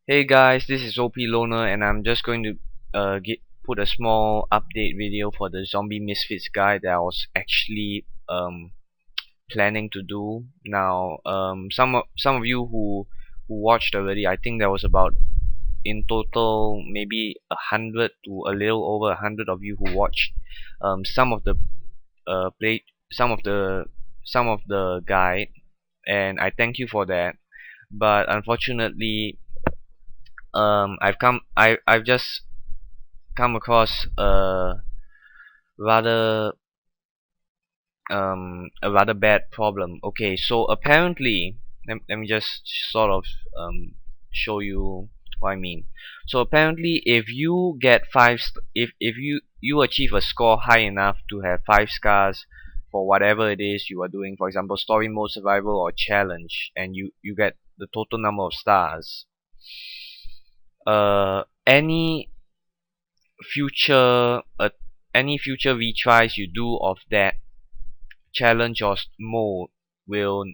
Hey guys, this is OP Loner and I'm just going to put a small update video for the Zombie Misfits guide that I was actually planning to do. Now, some of you who watched already, I think there was about in total maybe 100 to a little over 100 of you who watched some of the play some of the guide, and I thank you for that. But unfortunately, I've just come across rather a rather bad problem. Okay, so apparently, let me just sort of show you what I mean. So apparently, if you get if you achieve a score high enough to have 5 stars for whatever it is you are doing, for example, story mode, survival, or challenge, and you get the total number of stars. Any future any future retries you do of that challenge or mode will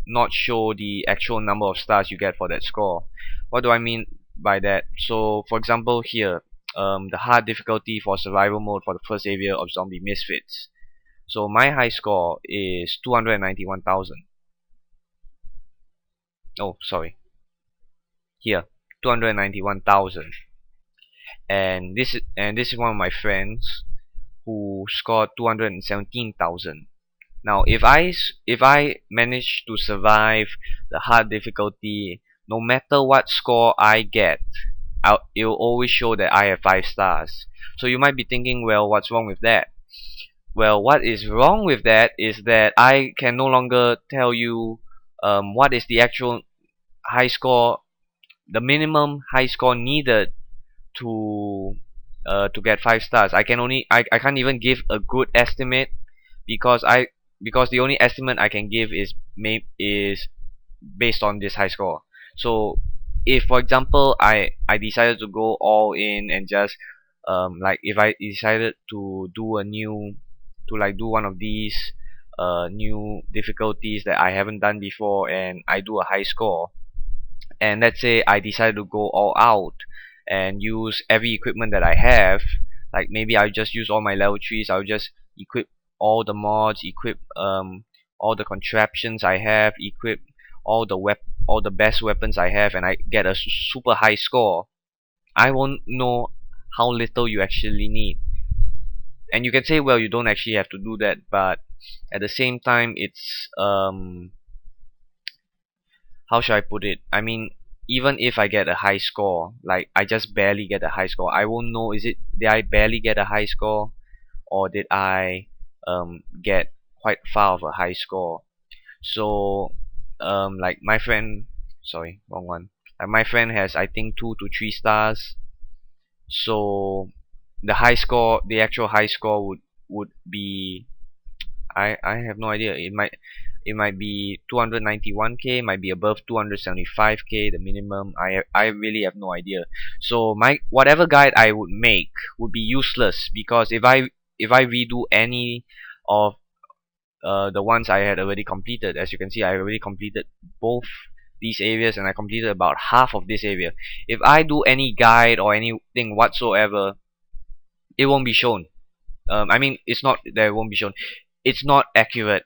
not show the actual number of stars you get for that score. What do I mean by that? So for example here, the hard difficulty for survival mode for the first area of Zombie Misfits. So my high score is 291,000. Oh, sorry. Here, 291,000. And this is one of my friends who scored 217,000. Now, if I manage to survive the hard difficulty, no matter what score I get, it will always show that I have 5 stars. So you might be thinking, well, what's wrong with that? Well, what is wrong with that is that I can no longer tell you what is the actual high score, the minimum high score needed to get 5 stars. I can't even give a good estimate because the only estimate I can give is based on this high score. So if for example I decided to go all in and just like if I decided to do do one of these new difficulties that I haven't done before, and I do a high score, and let's say I decided to go all out and use every equipment that I have, like maybe I'll just use all my level 3s, I'll just equip all the mods, equip all the contraptions I have, equip all the best weapons I have, and I get a super high score. I won't know how little you actually need. And you can say, well, you don't actually have to do that, but at the same time, it's how should I put it? I mean, even if I get a high score, like I just barely get a high score, I won't know, did I barely get a high score, or did I get quite far of a high score. So like my friend, sorry, wrong one. Like my friend has, I think, 2 to 3 stars. So the actual high score would be, I have no idea. It might be 291k, might be above 275k, the minimum. I really have no idea. So my whatever guide I would make would be useless, because if I redo any of the ones I had already completed, as you can see, I already completed both these areas, and I completed about half of this area. If I do any guide or anything whatsoever, it won't be shown. I mean, it's not that it won't be shown, it's not accurate.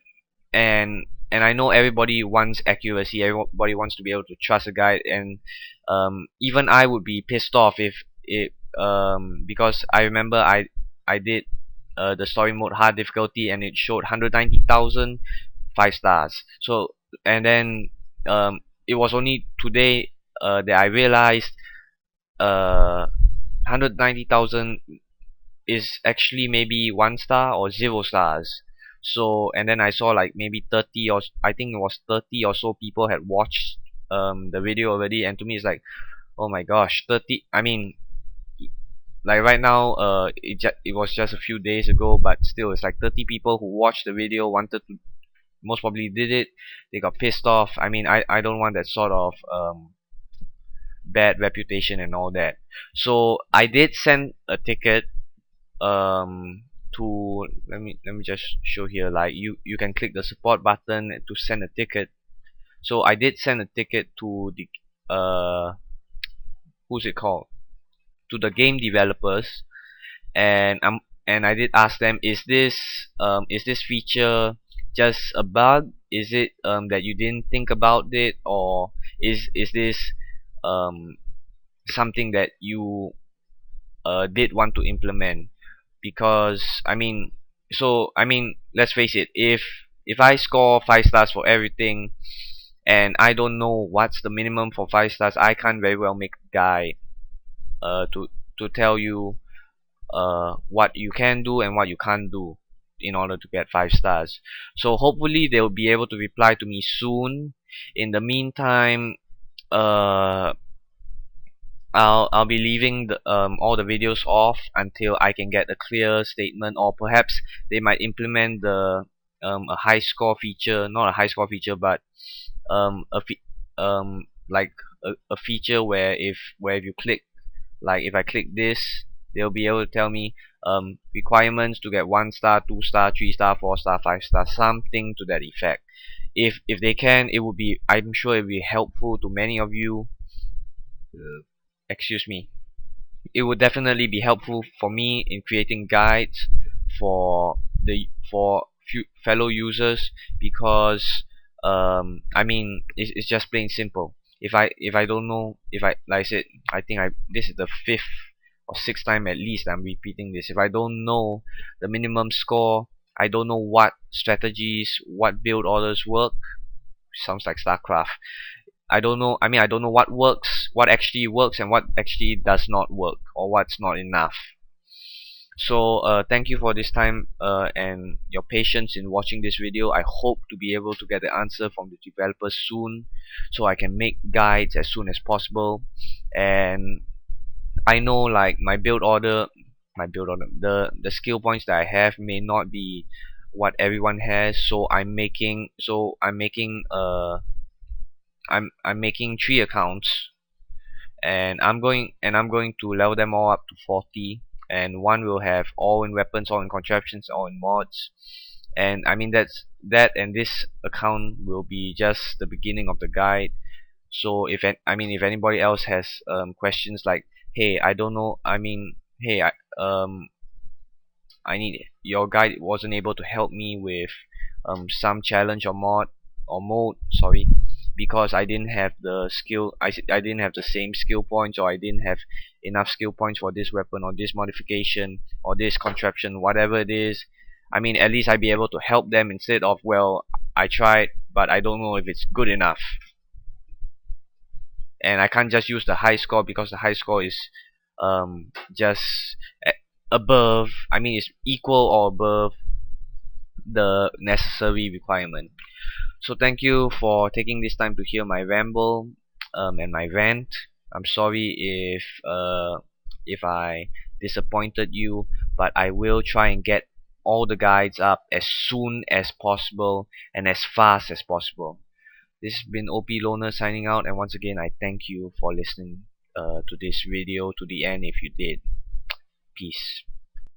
And I know everybody wants accuracy, everybody wants to be able to trust a guide, and even I would be pissed off if it because I remember I did the story mode hard difficulty, and it showed 190,000 5 stars. So, and then it was only today that I realized 190,000 is actually maybe 1 star or 0 stars. So, and then I saw like maybe 30, or I think it was 30 or so people had watched the video already, and to me it's like, oh my gosh, 30. I mean, like right now it was just a few days ago, but still it's like 30 people who watched the video, wanted to, most probably did it, they got pissed off. I mean, I don't want that sort of bad reputation and all that. So I did send a ticket to, let me just show here, like you can click the support button to send a ticket. So I did send a ticket to the who's it called, to the game developers, and I did ask them, is this feature just a bug? Is it that you didn't think about it, or is this um something that you did want to implement? Because let's face it, if I score 5 stars for everything and I don't know what's the minimum for 5 stars, I can't very well make a guide to tell you what you can do and what you can't do in order to get 5 stars. So hopefully they'll be able to reply to me soon. In the meantime, uh, I'll be leaving all the videos off until I can get a clear statement, or perhaps they might implement a high score feature, not a high score feature, but a like a feature where if you click, like if I click this, they'll be able to tell me requirements to get 1 star, 2 star, 3 star, 4 star, 5 star, something to that effect. If they can, it would be, I'm sure it would be helpful to many of you. Excuse me. It would definitely be helpful for me in creating guides for fellow users, because it's just plain simple. If I don't know, if I like I said, I think I this is the fifth or sixth time at least I'm repeating this. If I don't know the minimum score, I don't know what strategies, what build orders work. Sounds like StarCraft. I don't know what works, what actually works, and what actually does not work, or what's not enough. So thank you for this time and your patience in watching this video. I hope to be able to get the answer from the developers soon, so I can make guides as soon as possible. And I know, like, the skill points that I have may not be what everyone has, so I'm making 3 accounts, and I'm going to level them all up to 40, and one will have all in weapons, all in contraptions, all in mods. And and this account will be just the beginning of the guide. So if anybody else has questions like, hey, I don't know, hey, I need your guide wasn't able to help me with some challenge or mode, sorry, because I didn't have the skill, I didn't have the same skill points, or I didn't have enough skill points for this weapon or this modification or this contraption, whatever it is. At least I'd be able to help them, instead of, well, I tried but I don't know if it's good enough, and I can't just use the high score, because the high score is just above, it's equal or above the necessary requirement. So thank you for taking this time to hear my ramble and my rant. I'm sorry if I disappointed you, but I will try and get all the guides up as soon as possible and as fast as possible. This has been OP Loner signing out, and once again I thank you for listening to this video to the end if you did. Peace.